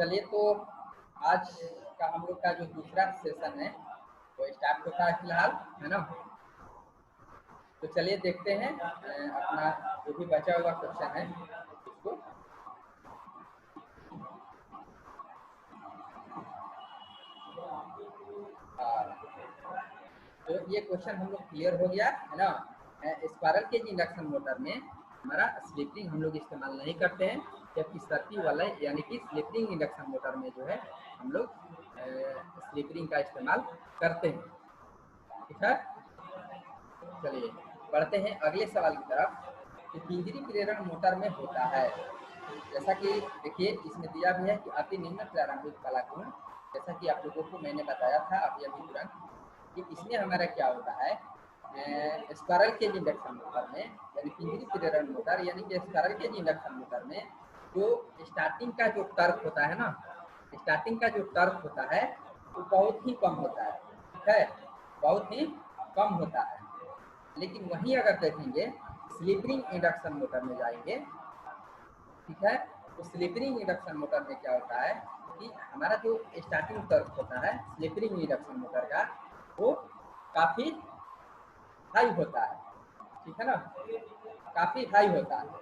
चलिए तो आज का हम लोग का जो दूसरा सेशन है वो स्टार्ट होता है फिलहाल, है ना। तो चलिए देखते हैं अपना जो भी बचा हुआ क्वेश्चन है उसको। तो ये क्वेश्चन हम लोग क्लियर हो गया है ना। स्पायरल केज इंडक्शन मोटर में हमारा स्लिप रिंग हम लोग इस्तेमाल नहीं करते हैं, जबकि सर्किल वाला यानी कि स्लिप रिंग इंडक्शन मोटर में जो है हम लोग स्लिप रिंग का इस्तेमाल करते हैं। ठीक है, चलिए बढ़ते हैं अगले सवाल की तरफ कि पिंजरी प्रेरण मोटर में होता है। जैसा कि देखिए इसमें दिया भी है कि अति निम्न प्रारंभिक कला गुण, जैसा कि आप लोगों को मैंने बताया था अभी अभी तुरंत कि इसमें हमारा क्या होता है। स्पायरल केज इंडक्शन मोटर में यानी पिंजरी प्रेरण मोटर यानी कि स्पायरल केज इंडक्शन मोटर में जो स्टार्टिंग का जो टर्क होता है ना, स्टार्टिंग का जो टर्क होता है वो बहुत ही कम होता है। ठीक है, बहुत ही कम होता है। लेकिन वहीं अगर देखेंगे स्लिप रिंग इंडक्शन मोटर में जाएंगे, ठीक है, तो स्लिप रिंग इंडक्शन मोटर में क्या होता है कि हमारा जो स्टार्टिंग टॉर्क होता है स्लिप रिंग इंडक्शन मोटर का वो काफी हाई होता है। ठीक है ना, काफी हाई होता है।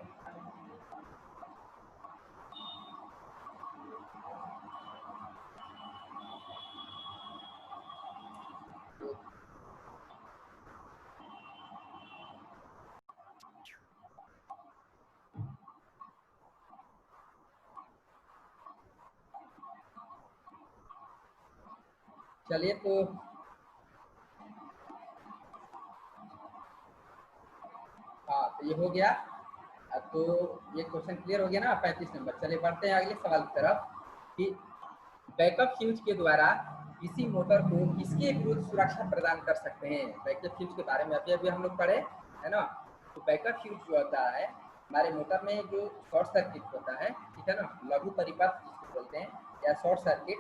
चलिए तो हाँ, तो ये हो गया। तो ये क्वेश्चन क्लियर हो गया ना 35 नंबर। चलिए बढ़ते हैं अगले सवाल की तरफ कि बैकअप फ्यूज के द्वारा किसी मोटर को किसके विरुद्ध सुरक्षा प्रदान कर सकते हैं। बैकअप फ्यूज के बारे में अभी अभी हम लोग पढ़े, है ना। तो बैकअप फ्यूज जो होता है हमारे मोटर में जो शॉर्ट सर्किट होता है, ठीक है ना, लघु परिपथ जिसको बोलते हैं, या शॉर्ट सर्किट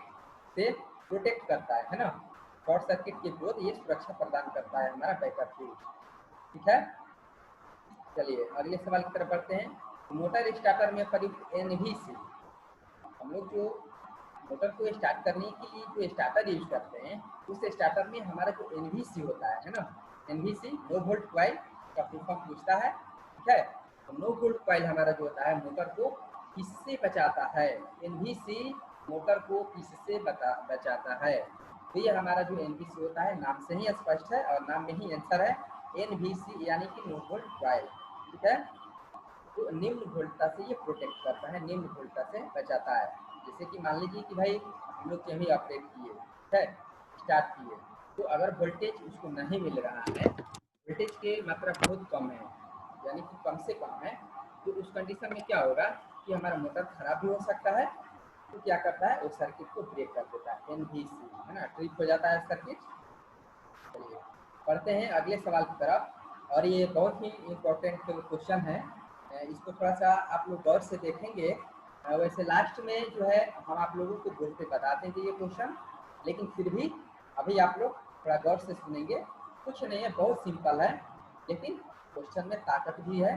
से प्रोटेक्ट करता है ना। शॉर्ट सर्किट के विरुद्ध ये सुरक्षा प्रदान करता है हमारा बैकअप फ्यूज। ठीक है, चलिए अगले सवाल की तरफ बढ़ते हैं। मोटर स्टार्टर में प्रयुक्त एनवीसी, हम लोग जो मोटर को स्टार्ट करने के लिए जो स्टार्टर यूज करते हैं उस स्टार्टर में हमारा जो एनवीसी होता है ना, एनवीसी नो वोल्ट कॉइल का फुल फॉर्म पूछता है। ठीक है, तो नो वोल्ट कॉइल हमारा जो होता है मोटर को किससे बचाता है। एनवीसी मोटर को किससे बचाता है। तो ये हमारा जो एनवीसी होता है नाम से ही स्पष्ट है और नाम में ही आंसर है एनवीसी यानी कि नो वोल्ट कॉइल। ठीक है, तो निम्न वोल्टता से ये प्रोटेक्ट करता है, निम्न वोल्टता से बचाता है। जैसे कि मान लीजिए कि भाई हम लोग कहीं ऑपरेट किए, है स्टार्ट किए, तो अगर वोल्टेज उसको नहीं मिल रहा है, वोल्टेज की मात्रा बहुत कम है यानी कि कम से कम है, तो उस कंडीशन में क्या होगा कि हमारा मोटर खराब भी हो सकता है। तो क्या करता है वो सर्किट को ब्रेक कर देता है, एनवीसी है ना, ट्रिप हो जाता है सर्किट। चलिए पढ़ते हैं अगले सवाल की तरफ, और ये बहुत ही इम्पोर्टेंट क्वेश्चन है। इसको थोड़ा सा आप लोग गौर से देखेंगे। वैसे लास्ट में जो है हम आप लोगों को बोल के बता देंगे ये क्वेश्चन, लेकिन फिर भी अभी आप लोग थोड़ा गौर से सुनेंगे। कुछ नहीं है, बहुत सिंपल है, लेकिन क्वेश्चन में ताकत भी है।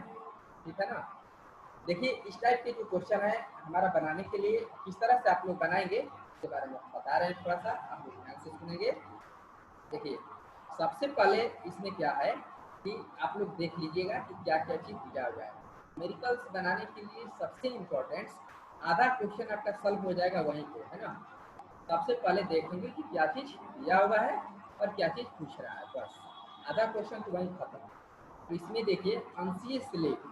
ठीक है ना, देखिए इस टाइप के जो क्वेश्चन है हमारा बनाने के लिए किस तरह से आप लोग बनाएंगे इसके बारे में हम बता रहे हैं, थोड़ा सा आप लोग ध्यान से सुनेंगे। देखिए सबसे पहले इसमें क्या है कि आप लोग देख लीजिएगा कि क्या क्या चीज़ दिया हुआ है। मेरिकल्स बनाने के लिए सबसे इम्पोर्टेंट आधा क्वेश्चन आपका सॉल्व हो जाएगा वहीं पे, है ना। सबसे पहले देखेंगे कि क्या चीज़ दिया हुआ है और क्या चीज़ पूछ रहा है, बस आधा क्वेश्चन तो वहीं खत्म। तो इसमें देखिए अंशीय स्लिप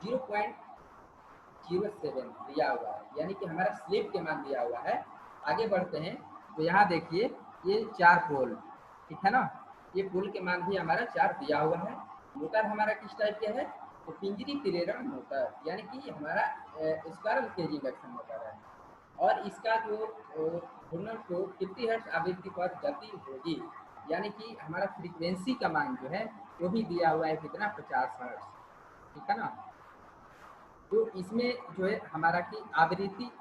0.07 दिया हुआ है, यानी कि हमारा स्लिप के मान दिया हुआ है। आगे बढ़ते हैं तो यहाँ देखिए ये 4 पोल, ठीक है ना, ये पोल के मान भी हमारा 4 दिया हुआ है। मोटर हमारा किस टाइप के है, तो पिंजरी प्रेरण मोटर यानी कि हमारा स्पायरल केज इंडक्शन मोटर है। और इसका जो घूर्णन को कितनी हर्ट्ज आवृत्ति पर गति होगी, यानी कि हमारा फ्रीक्वेंसी का मान जो है वो भी दिया हुआ है कितना, 50 हर्ट्ज। ठीक है ना, तो इसमें जो है हमारा की आवृत्ति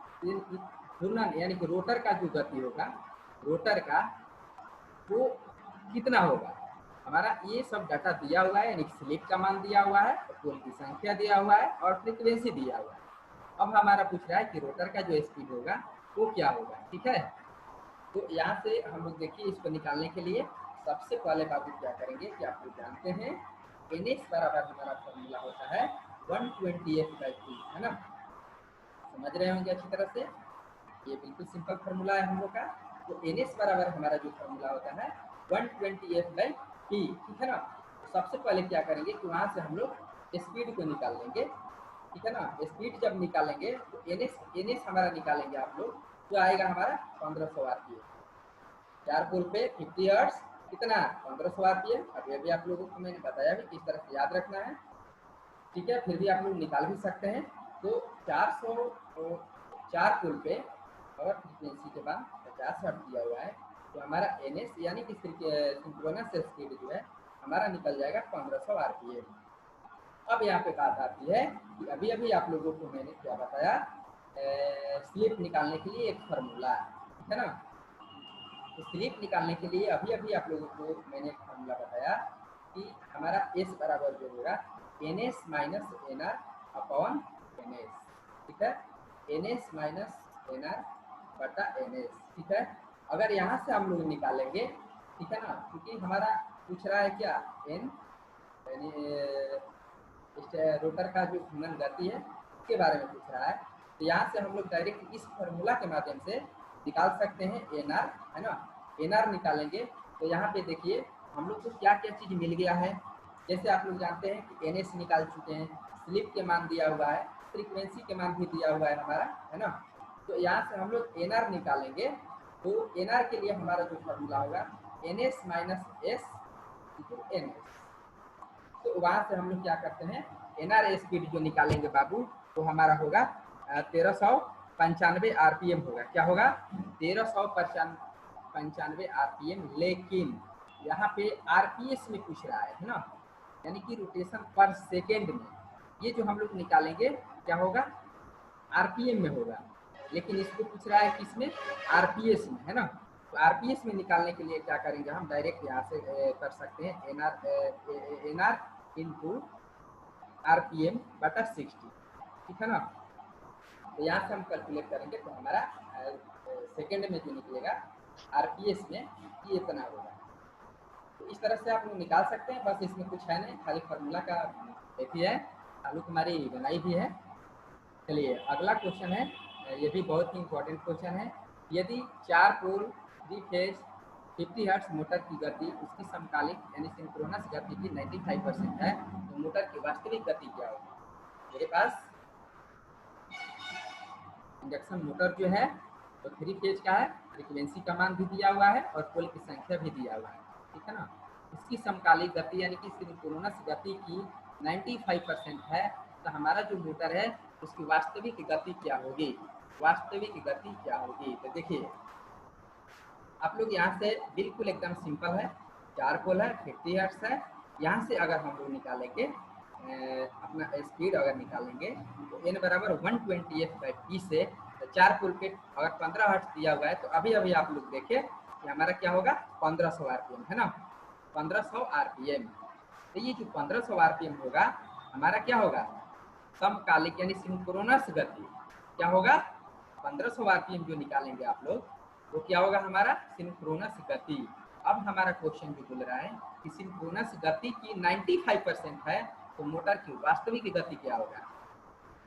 घूर्णन यानी कि रोटर का जो गति होगा, रोटर का वो कितना होगा, हमारा ये सब डाटा दिया हुआ है। यानी स्लिप का मान दिया हुआ है, पोल की संख्या दिया हुआ है और फ्रीक्वेंसी दिया हुआ है। अब हमारा पूछ रहा है कि रोटर का जो स्पीड होगा वो क्या होगा, ठीक है। तो यहाँ से हम लोग देखिए इसको निकालने के लिए सबसे पहले बाबू क्या करेंगे कि आप लोग जानते हैं NH बराबर हमारा फॉर्मूला होता है 120F/2, है ना। समझ रहे होंगे अच्छी तरह से, ये बिल्कुल सिंपल फार्मूला है हम लोग का। तो NH बराबर हमारा जो फार्मूला होता है 120F/T, ठीक है ना। तो सबसे पहले क्या करेंगे कि वहाँ से हम लोग स्पीड को निकाल लेंगे, ठीक है ना। स्पीड जब निकालेंगे तो NH हमारा निकालेंगे आप लोग, तो आएगा हमारा 1500 RPM। 4 पोल पे 50 हर्ट्ज कितना 1500 RPM। अब ये भी आप लोगों को मैंने बताया भी किस तरह से याद रखना है, ठीक है। फिर भी आप लोग निकाल भी सकते हैं। तो 4 पोल पे और फ्रीक्वेंसी के बाद 50 हर्ट्ज दिया हुआ है, तो हमारा NS यानी कि सिंक्रोनस स्पीड जो है हमारा निकल जाएगा 1500 RPM। अब यहाँ पे बात आती है कि अभी अभी आप लोगों को मैंने क्या बताया, स्लिप निकालने के लिए एक फार्मूला है ना। तो स्लिप निकालने के लिए अभी अभी आप लोगों को मैंने एक फार्मूला बताया कि हमारा S बराबर जो होगा NS minus NR upon NS, ठीक है। NS माइनस NR बटा NS, ठीक है। अगर यहाँ से हम लोग निकालेंगे, ठीक है ना, क्योंकि हमारा पूछ रहा है क्या N यानी रोटर का जो घूर्णन गति है उसके बारे में पूछ रहा है। तो यहाँ से हम लोग डायरेक्ट इस फार्मूला के माध्यम से निकाल सकते हैं NR, है ना। NR निकालेंगे तो यहाँ पे देखिए हम लोग को क्या क्या चीज़ मिल गया है। जैसे आप लोग जानते हैं कि NS निकाल चुके हैं, स्लिप के मान दिया हुआ है, फ्रीक्वेंसी के मान भी दिया हुआ है हमारा, है ना। तो यहाँ से हम लोग NR निकालेंगे, तो NR के लिए हमारा जो फार्मूला होगा NS minus S into NS। तो वहाँ से हम लोग क्या करते हैं NR स्पीड जो निकालेंगे बाबू, तो हमारा होगा 1395 RPM होगा। क्या होगा 1395 RPM। लेकिन यहाँ पे RPS में पूछ रहा है ना, यानी कि रोटेशन पर सेकेंड में। ये जो हम लोग निकालेंगे क्या होगा RPM में होगा, लेकिन इसको पूछ रहा है किसमें RPS में, है ना। तो RPS में निकालने के लिए क्या करेंगे हम डायरेक्ट यहाँ से कर सकते हैं NR इंटू RPM बटा 60, ठीक है ना। तो यहाँ से हम कैलकुलेट करेंगे तो हमारा सेकेंड में जो निकलेगा RPS में ये इतना होगा। तो इस तरह से आप लोग निकाल सकते हैं, बस इसमें कुछ है नहीं, खाली फार्मूला का एक ही है, आलू तुम्हारी बनाई भी है। चलिए अगला क्वेश्चन है, ये भी बहुत ही इंपॉर्टेंट क्वेश्चन है। यदि 4 पोल 3 फेज 50 हर्ट्ज मोटर की गति उसकी समकालिक यानी सिंक्रोनस गति की 95% है, तो मोटर की वास्तविक गति क्या होगी। मेरे पास इंडक्शन मोटर जो है तो 3 फेज का है, फ्रीक्वेंसी का मान भी दिया हुआ है और पोल की संख्या भी दिया हुआ है, ठीक है ना। इसकी समकालिक गति यानी कि सिंक्रोनस गति की 95% है, तो हमारा जो मोटर है उसकी वास्तविक गति क्या होगी, वास्तविक गति क्या होगी। तो देखिए आप लोग यहाँ से बिल्कुल एकदम सिंपल है, 4 पोल है 50 हर्ट्ज है, यहाँ से अगर हम लोग निकालेंगे अपना स्पीड अगर निकालेंगे तो N बराबर 120F/T से, तो 4 पोल पे अगर 15 हर्ट्ज दिया हुआ है तो अभी अभी आप लोग देखें कि हमारा क्या होगा 1500 RPM, है ना, 1500 RPM। तो ये जो 1500 RPM होगा हमारा क्या होगा समकालिक यानी सिंक्रोनस गति, क्या होगा 1500 RPM जो निकालेंगे आप लोग वो क्या होगा हमारा सिंक्रोनस गति। अब हमारा क्वेश्चन जो बोल रहा है कि सिंक्रोनस गति की 95% है, तो मोटर की वास्तविक गति क्या होगा।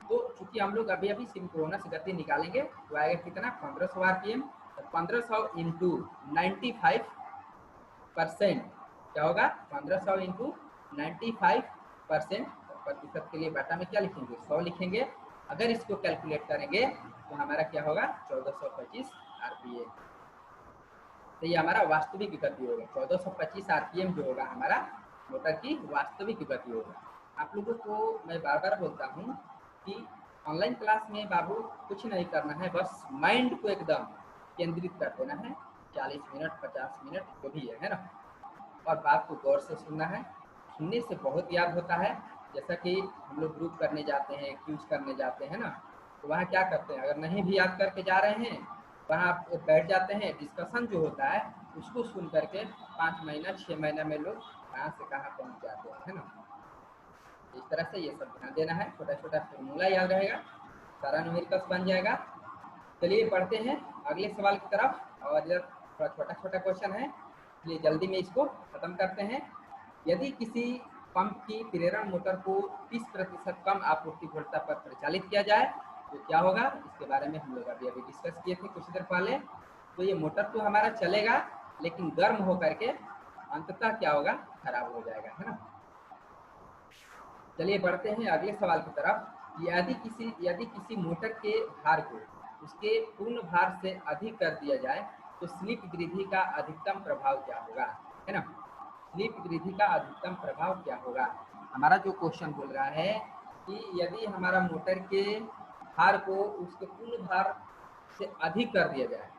तो चूंकि हम लोग अभी अभी सिंक्रोनस गति निकालेंगे तो आएगा कितना 1500 RPM, तो 1500 इंटू 95% क्या होगा 1500 इंटू 95% प्रतिशत के लिए बाटा में क्या लिखेंगे 100 लिखेंगे। अगर इसको कैलकुलेट करेंगे तो हमारा क्या होगा 1425 RPM। तो ये हमारा वास्तविक गति होगा 1425 RPM जो होगा हमारा मोटर की वास्तविक गति होगा। आप लोगों को मैं बार बार बोलता हूँ कि ऑनलाइन क्लास में बाबू कुछ नहीं करना है, बस माइंड को एकदम केंद्रित कर देना है, 40 मिनट 50 मिनट जो भी है ना, और बात को गौर से सुनना है। सुनने से बहुत याद होता है। जैसा कि हम लोग ग्रुप करने जाते हैं, क्यूज करने जाते हैं ना, तो वहाँ क्या करते हैं, अगर नहीं भी याद करके जा रहे हैं वहाँ आप बैठ जाते हैं, डिस्कशन जो होता है उसको सुन करके 5 महीना 6 महीना में लोग कहाँ से कहाँ पहुँच जाते हैं, है ना। इस तरह से ये सब ध्यान देना है, छोटा छोटा फॉर्मूला याद रहेगा, सारा न्यूमेरिकल्स बन जाएगा। चलिए पढ़ते हैं अगले सवाल की तरफ। और इधर थोड़ा छोटा छोटा क्वेश्चन है, इसलिए जल्दी में इसको खत्म करते हैं। यदि किसी पंप की प्रेरण मोटर को 30% कम आपूर्ति वोल्टता पर परिचालित किया जाए तो क्या होगा, इसके बारे में हम लोग अभी अभी डिस्कस किए थे कुछ देर पहले। तो ये मोटर तो हमारा चलेगा, लेकिन गर्म होकर के अंततः क्या होगा, खराब हो जाएगा, है ना। चलिए बढ़ते हैं अगले सवाल की तरफ। यदि किसी मोटर के भार को उसके पूर्ण भार से अधिक कर दिया जाए तो स्लिप वृद्धि का अधिकतम प्रभाव क्या होगा, है ना। स्लिप वृद्धि का अधिकतम प्रभाव क्या होगा। हमारा जो क्वेश्चन बोल रहा है कि यदि हमारा मोटर के भार को उसके पूर्ण भार से अधिक कर दिया जाए,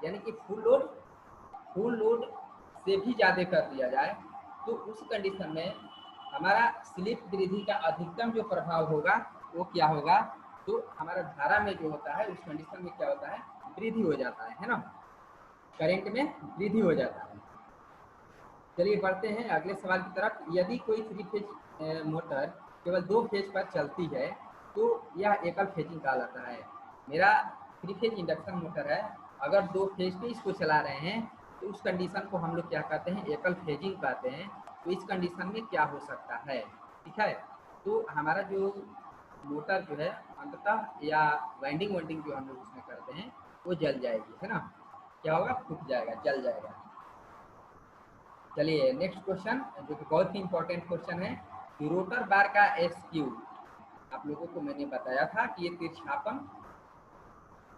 यानी कि फुल लोड से भी ज़्यादा कर दिया जाए, तो उस कंडीशन में हमारा स्लिप वृद्धि का अधिकतम जो प्रभाव होगा वो क्या होगा। तो हमारा धारा में जो होता है उस कंडीशन में क्या होता है, वृद्धि हो जाता है ना, करंट में वृद्धि हो जाता है। चलिए बढ़ते हैं अगले सवाल की तरफ। यदि कोई 3 फेज मोटर केवल 2 फेज पर चलती है तो यह एकल फेजिंग कहलाता है। मेरा 3 फेज इंडक्शन मोटर है, अगर 2 फेज पे इसको चला रहे हैं तो उस कंडीशन को हम लोग क्या कहते हैं, एकल फेजिंग कहते हैं। तो इस कंडीशन में क्या हो सकता है, ठीक है। तो हमारा जो मोटर जो है अंततः या वाइंडिंग जो हम लोग उसमें करते हैं वो जल जाएगी, है ना। क्या होगा, फूट जाएगा, जल जाएगा। चलिए नेक्स्ट क्वेश्चन, जो कि बहुत ही इंपॉर्टेंट क्वेश्चन है कि रोटर बार का एसक्यू, आप लोगों को मैंने बताया था कि ये तिरछापन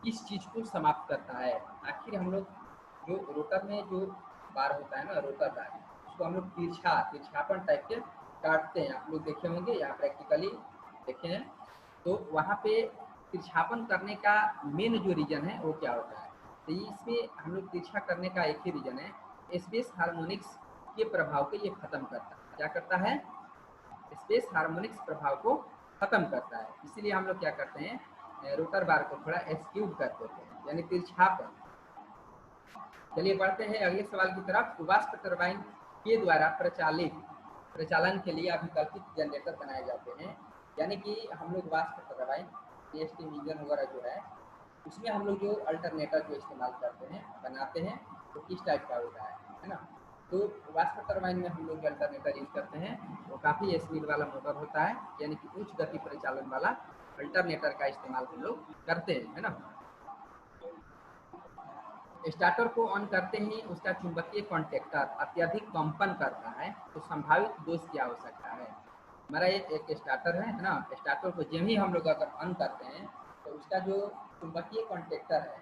किस चीज को समाप्त करता है। आखिर हम लोग जो रोटर में जो बार होता है ना, रोटर बार, उसको हम लोग तिरछापन टाइप के काटते हैं। आप लोग देखे होंगे, यहाँ प्रैक्टिकली देखे हैं। तो वहाँ पे तिरछापन करने का मेन जो रीजन है वो क्या होता है, तो इसमें हम लोग तिरछा करने का एक ही रीजन है, स्पेस हार्मोनिक्स के प्रभाव को ये खत्म करता है। क्या करता है, स्पेस हार्मोनिक्स प्रभाव को खत्म करता है। इसीलिए हम लोग क्या करते हैं, रोटर बार को थोड़ा एक्सक्यूट कर देते हैं, यानी तिरछापन। चलिए बढ़ते हैं अगले सवाल की तरफ। वाष्प टरबाइन के द्वारा प्रचालन के लिए अभिकल्पित जनरेटर बनाए जाते हैं, यानी कि हम लोग वाष्प टरबाइन स्टीम इंजन वगैरह जो है उसमें हम लोग जो अल्टरनेटर जो इस्तेमाल करते हैं, बनाते हैं, तो किस टाइप का होता है ना। तो वाष्प टरबाइन में हम लोग जो अल्टरनेटर यूज करते हैं वो काफ़ी स्पीड वाला मोटर होता है, यानी कि उच्च गति परिचालन वाला अल्टरनेटर का इस्तेमाल हम लोग करते हैं, है ना। स्टार्टर को ऑन करते ही उसका चुंबकीय कॉन्टेक्टर अत्यधिक कंपन करता है, तो संभावित दोष क्या हो सकता है। हमारा एक स्टार्टर है ना, स्टार्टर को जब ही हम लोग अगर ऑन करते हैं तो उसका जो चुंबकीय कॉन्टेक्टर है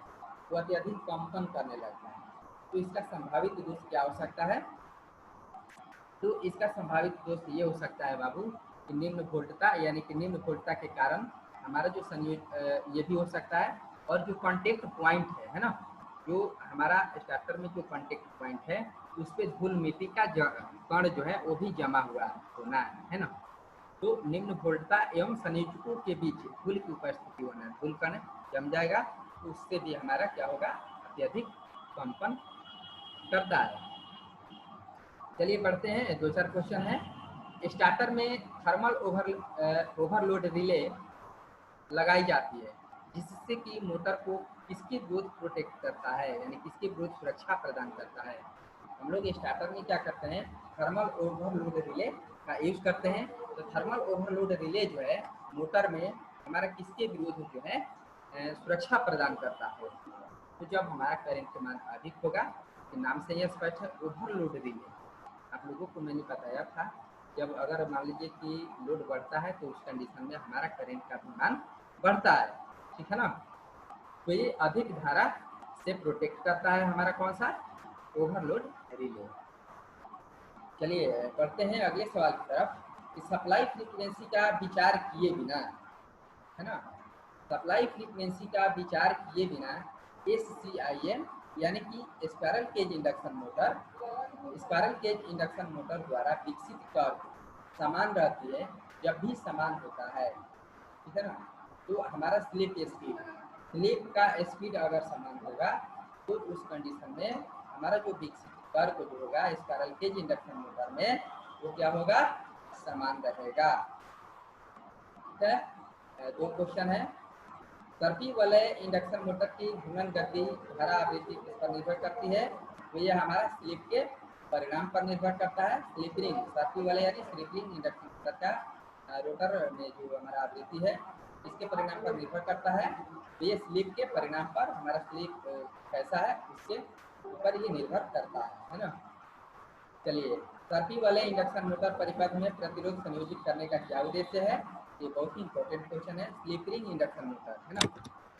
वो अत्यधिक कंपन करने लगता है, तो इसका संभावित दोष क्या हो सकता है। तो इसका संभावित दोष ये हो सकता है बाबू कि निम्न वोल्टता, यानी कि निम्न वोल्टता के कारण हमारा जो संयोज ये भी हो सकता है, और जो कॉन्टेक्ट पॉइंट है ना, जो हमारा स्टार्टर में जो कॉन्टेक्ट पॉइंट है उस पर धूल मिट्टी का कण जो है वो भी जमा हुआ होना है ना। तो निम्न वोल्टता एवं संयोजकों के बीच धूल की उपस्थिति होना है, धूल कण जम जाएगा, तो उससे भी हमारा क्या होगा, अत्यधिक कंपन करता है। चलिए बढ़ते हैं, 2-4 क्वेश्चन है। स्टार्टर में थर्मल ओवरलोड रिले लगाई जाती है, जिससे कि मोटर को किसकी विरुद्ध प्रोटेक्ट करता है, यानी किसकी विरुद्ध सुरक्षा प्रदान करता है। हम लोग स्टार्टर में क्या करते हैं, थर्मल ओवरलोड रिले का यूज करते हैं। तो थर्मल ओवरलोड रिले जो है मोटर में हमारा किसके विरुद्ध जो है सुरक्षा प्रदान करता है। तो जब हमारा करंट का मान अधिक होगा, तो नाम से यह स्पष्ट है, ओवरलोड रिले। आप लोगों को मैंने बताया था, जब अगर मान लीजिए कि लोड बढ़ता है तो उस कंडीशन में हमारा करंट का भी मान बढ़ता है, ठीक है ना। तो ये अधिक धारा से प्रोटेक्ट करता है हमारा कौन सा, ओवरलोड रिले। चलिए बढ़ते हैं अगले सवाल की तरफ कि सप्लाई फ्रीक्वेंसी का विचार किए बिना, है ना, सप्लाई फ्रीक्वेंसी का विचार किए बिना SCIM यानी कि स्पायरल केज इंडक्शन मोटर द्वारा विकसित टॉर्क समान रहती है जब भी समान होता है, ठीक है ना। तो हमारा स्लिप का स्पीड अगर समान होगा तो उस कंडीशन में हमारा जो विकसित टॉर्क जो होगा स्पायरल केज इंडक्शन मोटर में वो क्या होगा, समान रहेगा, ठीक है। 2 क्वेश्चन है। सर्पी वलय इंडक्शन मोटर की घूर्णन गति धारा आवृत्ति किस पर निर्भर करती है? तो यह हमारा स्लिप के परिणाम पर निर्भर करता है। स्लिप रिंग, सर्पी वलय यानी स्लिप रिंग इंडक्शन मोटर का रोटर में जो हमारा आवृत्ति है इसके परिणाम पर निर्भर करता है। तो ये स्लिप के परिणाम पर, हमारा स्लिप कैसा है उसके ऊपर ये निर्भर करता है ना। चलिए, सर्पी वाले इंडक्शन मोटर परिपथ में प्रतिरोध संयोजित करने का क्या उद्देश्य है? ये बहुत ही इंपॉर्टेंट क्वेश्चन है। स्लिप रिंग इंडक्शन मोटर है ना।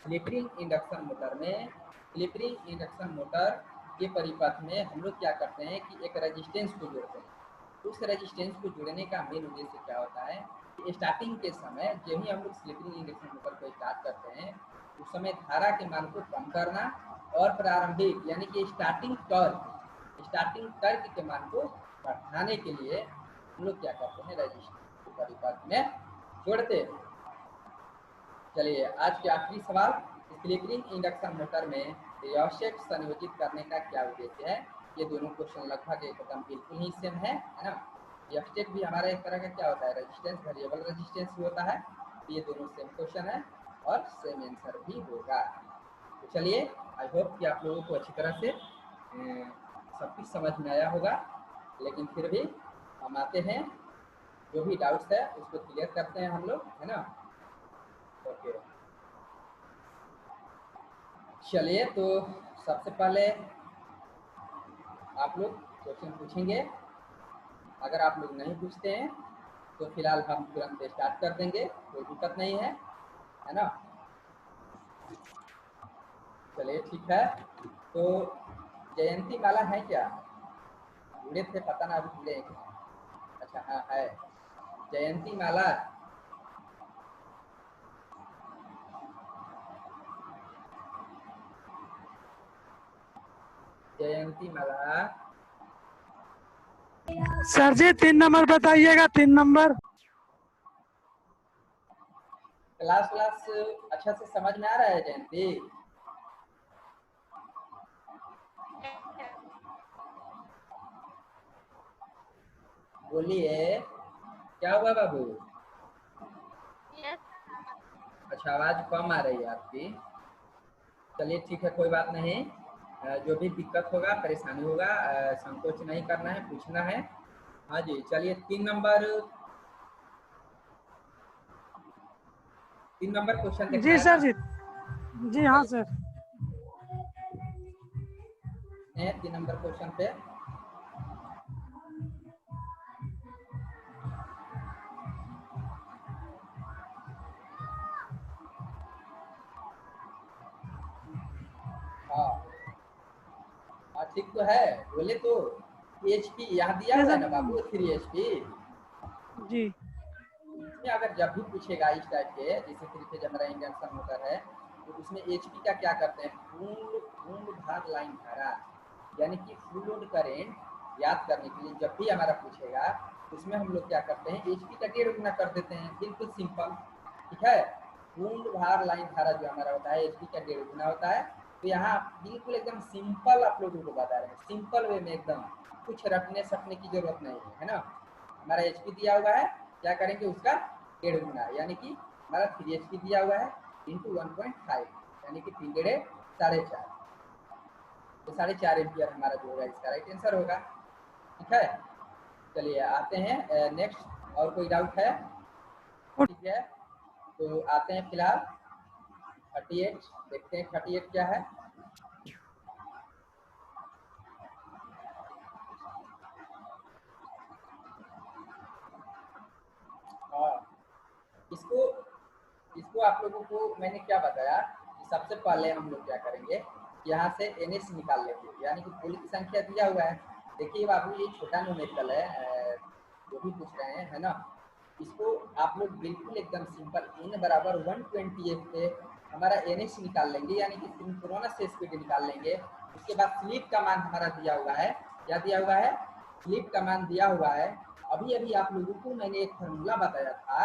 स्लिप रिंग इंडक्शन मोटर में, स्लिप रिंग इंडक्शन मोटर के परिपथ में हम लोग क्या करते हैं कि एक रेजिस्टेंस को जोड़ते हैं। उस रेजिस्टेंस को जोड़ने का मेन उद्देश्य क्या होता है कि स्टार्टिंग के समय जब ही हम लोग स्लिप रिंग इंडक्शन मोटर को स्टार्ट करते हैं उस समय धारा के मान को कम करना और प्रारंभिक यानी कि स्टार्टिंग टर्क के मान को बढ़ाने के लिए हम लोग क्या करते हैं, रेजिस्टेंस को परिपथ में जोड़ते हैं। चलिए, आज के आखिरी सवाल, स्लिप रिंग इंडक्शन मोटर में रियोसेट संयोजित करने का क्या उद्देश्य है? ये दोनों क्वेश्चन लगभग एकदम बिल्कुल ही सेम है ना। रियोसेट भी हमारा एक तरह का क्या होता है, रेजिस्टेंस, वेरिएबल रेजिस्टेंस होता है। ये दोनों सेम क्वेश्चन है और सेम आंसर भी होगा। तो चलिए, आई होप कि आप लोगों को अच्छी तरह से सब कुछ समझ में आया होगा, लेकिन फिर भी हम आते हैं, जो भी डाउट्स है उसको क्लियर करते हैं हम लोग, है ना। ओके, चलिए, तो सबसे पहले आप लोग क्वेश्चन पूछेंगे। अगर आप लोग नहीं पूछते हैं तो फिलहाल हम तुरंत स्टार्ट कर देंगे, कोई दिक्कत नहीं है ना। चलिए, ठीक है। तो जयंती माला है क्या? जुड़े थे, पता ना अभी जुड़े हैं क्या? अच्छा, हाँ है जयंती माला। जयंती माला सर जी 3 नंबर बताइएगा, 3 नंबर। क्लास अच्छा से समझ में आ रहा है जयंती? बोलिए, क्या हुआ बाबू? अच्छा, आवाज कम आ रही है आपकी। चलिए, ठीक है, कोई बात नहीं। जो भी दिक्कत होगा, परेशानी होगा, संकोच नहीं करना है, पूछना है। हाँ जी, चलिए, 3 नंबर क्वेश्चन देखना जी है ना। सर जी, जी हाँ सर। 3 नंबर क्वेश्चन पे हाँ हाँ, ठीक तो है। बोले तो HP यहाँ दिया हुआ है ना बाबू, 3 HP। जी इसमें अगर जब भी पूछेगा इस टाइप के, जैसे 3 फेज हमारा इंडक्शन मोटर है, तो उसमें HP का क्या करते हैं, पूर्ण भार लाइन धारा यानी कि फुल लोड करेंट याद करने के लिए जब भी हमारा पूछेगा उसमें हम लोग क्या करते हैं, HP का 1.5 गुना कर देते हैं। बिल्कुल सिंपल, ठीक है। पूर्ण भार लाइन धारा जो हमारा होता है HP का 1.5 गुना होता है। तो यहाँ बिल्कुल एकदम सिंपल आप लोगों को बता रहे हैं, सिंपल वे में, एकदम कुछ रटने सटने की जरूरत नहीं है ना। हमारा HP दिया हुआ है, क्या करेंगे उसका 1.5 गुना, यानी कि हमारा 3 HP दिया हुआ है इंटू 1.5 यानी कि 3 डेढ़े 4.5, तो 4.5 एम्पियर हमारा जो होगा इसका राइट आंसर होगा। ठीक है, चलिए आते हैं नेक्स्ट। और कोई डाउट है? ठीक है, तो आते हैं फिलहाल 38, देखते हैं 38 क्या है। हाँ, इसको इसको आप लोगों को मैंने क्या बताया कि सबसे पहले हम लोग क्या करेंगे, यहाँ से NS निकाल लेंगे, यानी कि पुल की संख्या दिया हुआ है। देखिए बाबू, ये छोटा न्यूमेरिकल है, जो भी पूछ रहे हैं, है ना। इसको आप लोग बिल्कुल एकदम सिंपल n बराबर 128 पे हमारा NS निकाल लेंगे, यानी कि सिंक्रोनस स्पीड निकाल लेंगे। उसके बाद स्लिप का मान हमारा दिया हुआ है, क्या दिया हुआ है, स्लिप का मान दिया हुआ है। अभी अभी आप लोगों को मैंने एक फार्मूला बताया था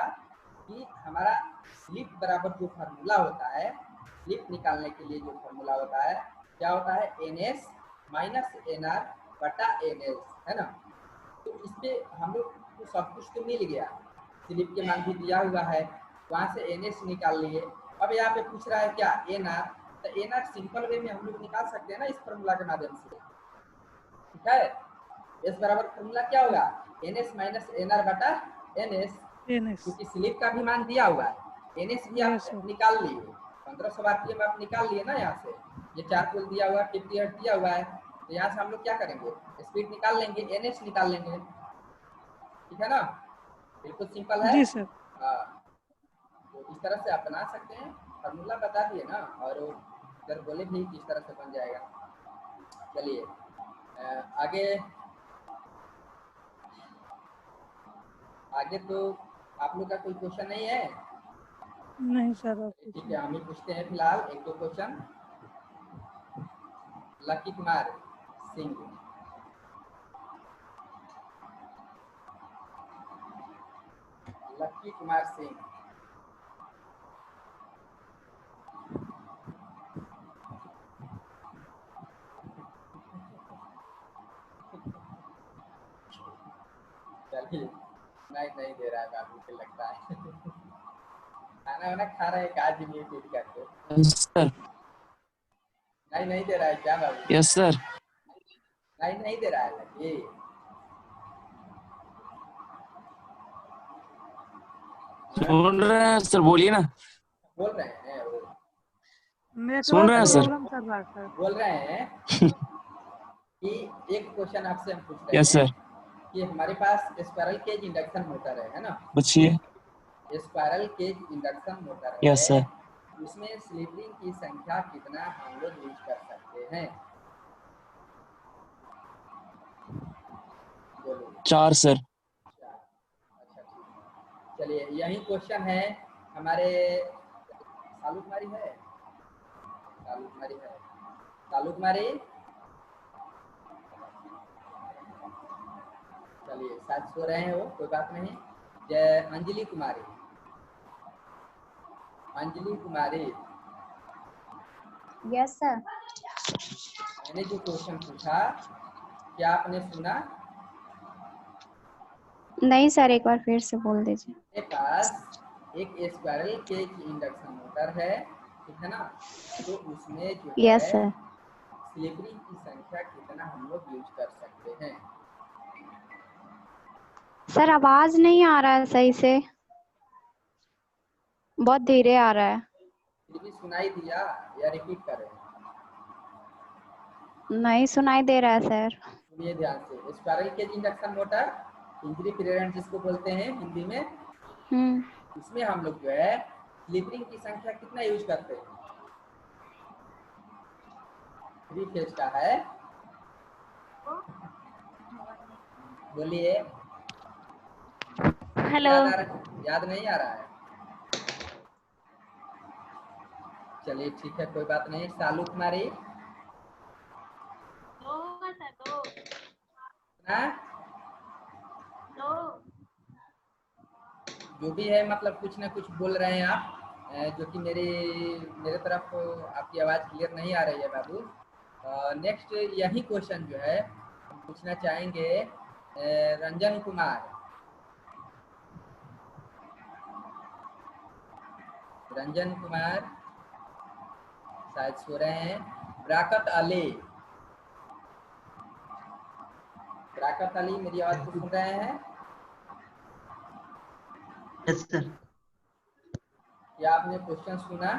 कि हमारा स्लिप बराबर जो फार्मूला होता है, स्लिप निकालने के लिए जो फार्मूला होता है, क्या होता है, NS माइनस NR बटा NS, है ना। तो इस पे हम लोग को सब कुछ तो मिल गया, स्लिप के मान भी दिया हुआ है, वहाँ से NS निकाल लिए। अब यहाँ पे पूछ रहा है क्या एन आर, तो एन आर सिंपल वे में हम लोग निकाल सकते हैं ना इस फॉर्मूला के माध्यम से, ठीक है। एस बराबर फॉर्मूला क्या होगा, N S minus N R बटा एन एस, NS। क्योंकि स्लिप का भी मान दिया हुआ है, एन एस भी आप Yes, sir। निकाल लिए, 1500 आरपीएम आप निकाल लिए ना यहाँ से, ये 4 पोल दिया हुआ है, 50 हर्ट्ज दिया हुआ है, तो यहाँ से हम लोग क्या करेंगे, स्पीड निकाल लेंगे, एन एस निकाल लेंगे, ठीक है ना, बिल्कुल सिंपल है। जी सर। हाँ, तो इस तरह से आप बना सकते हैं, फार्मूला बता दिए ना, और इधर बोले भी किस तरह से बन जाएगा। चलिए आगे आगे तो आप लोग का कोई क्वेश्चन नहीं है? नहीं सर, अब कुछ ठीक नहीं। है, हम ही पूछते हैं फिलहाल एक दो question. Lucky Kumar Singh, lucky Kumar Singh, चलिए नहीं दे रहा है बाबू को लगता है खाना वाना खा रहे हैं काज नहीं पीट करके, सर। नहीं दे रहा है क्या बाबू? Yes sir. नहीं दे रहा है लकी, सुन रहे हैं सर, बोलिए ना। बोल रहे हैं वो, सुन नेटवर्क रहे हैं सर। प्रॉब्लम कर रहा है सर। बोल रहे हैं कि एक क्वेश्चन आपसे हम पूछ रहे यस हैं सर। कि हमारे पास स्पायरल केज इंडक्शन मोटर है ना, पूछिए। Spiral cage induction motor yes है, सर। उसमें स्लिप रिंग की संख्या कितना हम लोग यूज कर सकते हैं, बोलो। 4 सर। अच्छा ठीक है, चलिए यही क्वेश्चन है हमारे सालू कुमारी है, सालू कुमारी है, सालू कुमारी, चलिए शायद सो रहे हैं वो, कोई बात नहीं। जय अंजलि कुमारी, अंजलि कुमारी, यस सर। मैंने जो क्वेश्चन पूछा क्या आपने सुना? नहीं सर, एक बार फिर से बोल दीजिए। मेरे पास एक स्पायरल केज इंडक्शन मोटर है, ठीक है ना, तो उसमें जो यस है सर। स्लिप रिंग की संख्या कितना हम लोग यूज कर सकते हैं? सर आवाज नहीं आ रहा है सही से, बहुत धीरे आ रहा है। फिर भी सुनाई दिया या रिपीट करें? नहीं सुनाई दे रहा है सर। सुनिए ध्यान से, spiral cage induction motor, injury prevent जिसको बोलते हैं हिंदी में, इसमें हम लोग जो है स्लिप रिंग की संख्या कितना यूज करते हैं? 3 फेज का है, बोलिए। हेलो। याद नहीं आ रहा है? चलिए ठीक है, कोई बात नहीं। सालू कुमारी, ना जो भी है, मतलब कुछ ना कुछ बोल रहे हैं आप, जो कि मेरे तरफ आपकी आवाज़ क्लियर नहीं आ रही है बाबू। नेक्स्ट यही क्वेश्चन जो है हम पूछना चाहेंगे रंजन कुमार, रंजन कुमार शायद सो रहे हैं। बरकत अली, बरकत अली मेरी आवाज़ को सुन रहे हैं? Yes sir. क्या आपने क्वेश्चन सुना?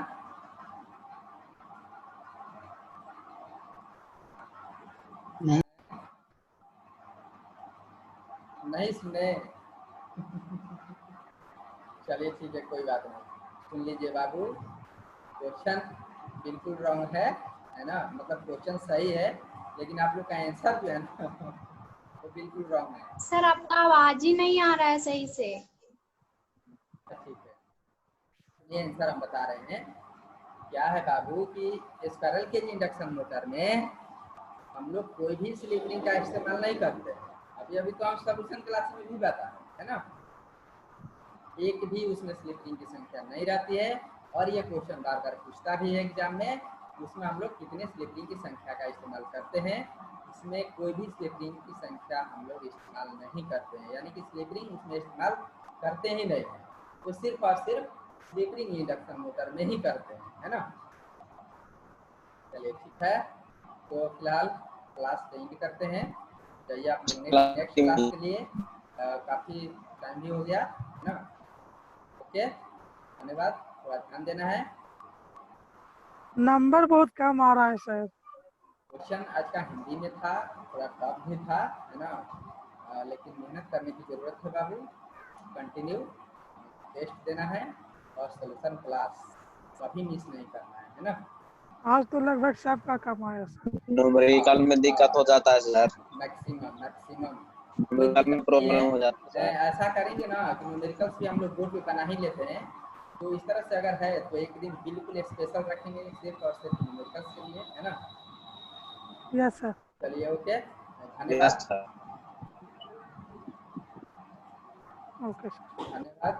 नहीं। नहीं सुने? चलिए ठीक है, कोई बात नहीं, सुन लीजिए बाबू। क्वेश्चन बिल्कुल रॉन्ग है ना, मतलब क्वेश्चन सही है लेकिन आप लोग का आंसर जो है ना वो बिल्कुल रॉन्ग है। सर आपका आवाज ही नहीं आ रहा है सही से। ठीक है, ये आंसर हम बता रहे हैं। क्या है बाबू कि स्पायरल केज इंडक्शन मोटर में हम लोग कोई भी स्लिप रिंग का इस्तेमाल नहीं करते हैं। अभी तो हम सॉल्यूशन क्लास में भी बताए है ना, एक भी उसमें स्लिप रिंग की संख्या नहीं रहती है, और ये क्वेश्चन बार बार पूछता भी है एग्जाम में, उसमें हम लोग कितने स्लिप रिंग की संख्या का इस्तेमाल करते हैं, इसमें कोई भी स्लिप रिंग की संख्या हम लोग इस्तेमाल नहीं करते हैं, यानी कि स्लिप रिंग उसमें इस्तेमाल करते ही नहीं है, वो सिर्फ और सिर्फ स्लीपिंग इंडक्शन मोटर में ही करते हैं, है ना। चलिए ठीक है, तो फिलहाल क्लास एंड करते हैं। जाइए आप नेक्स्ट क्लास के लिए, काफ़ी टाइम भी हो गया है ना। ओके, धन्यवाद, थोड़ा ध्यान देना है। नंबर बहुत कम आ रहा है सर। क्वेश्चन आज का हिंदी में था, थोड़ा टफ भी था, है ना। लेकिन मेहनत करने की ज़रूरत है बाबू। कंटिन्यू टेस्ट देना है और सोल्यूशन क्लास कभी मिस नहीं करना है ना। आज तो लगभग सबका कम आया सर। न्यूमेरिकल में दिक्कत हो जाता है सर, मैक्सिमम मैक्सिमम न्यूमेरिकल में प्रॉब्लम हो जाता है सर। ऐसा करेंगे ना कि न्यूमेरिकल्स भी हम लोग बोर्ड पे बना ही लेते हैं, तो इस तरह से अगर है तो एक दिन बिल्कुल स्पेशल रखेंगे सिर्फ और सिर्फ न्यूमेरिकल्स के लिए, है ना। Yes sir. चलिए ओके, यस धन्यवाद सर। Okay sir. धन्यवाद।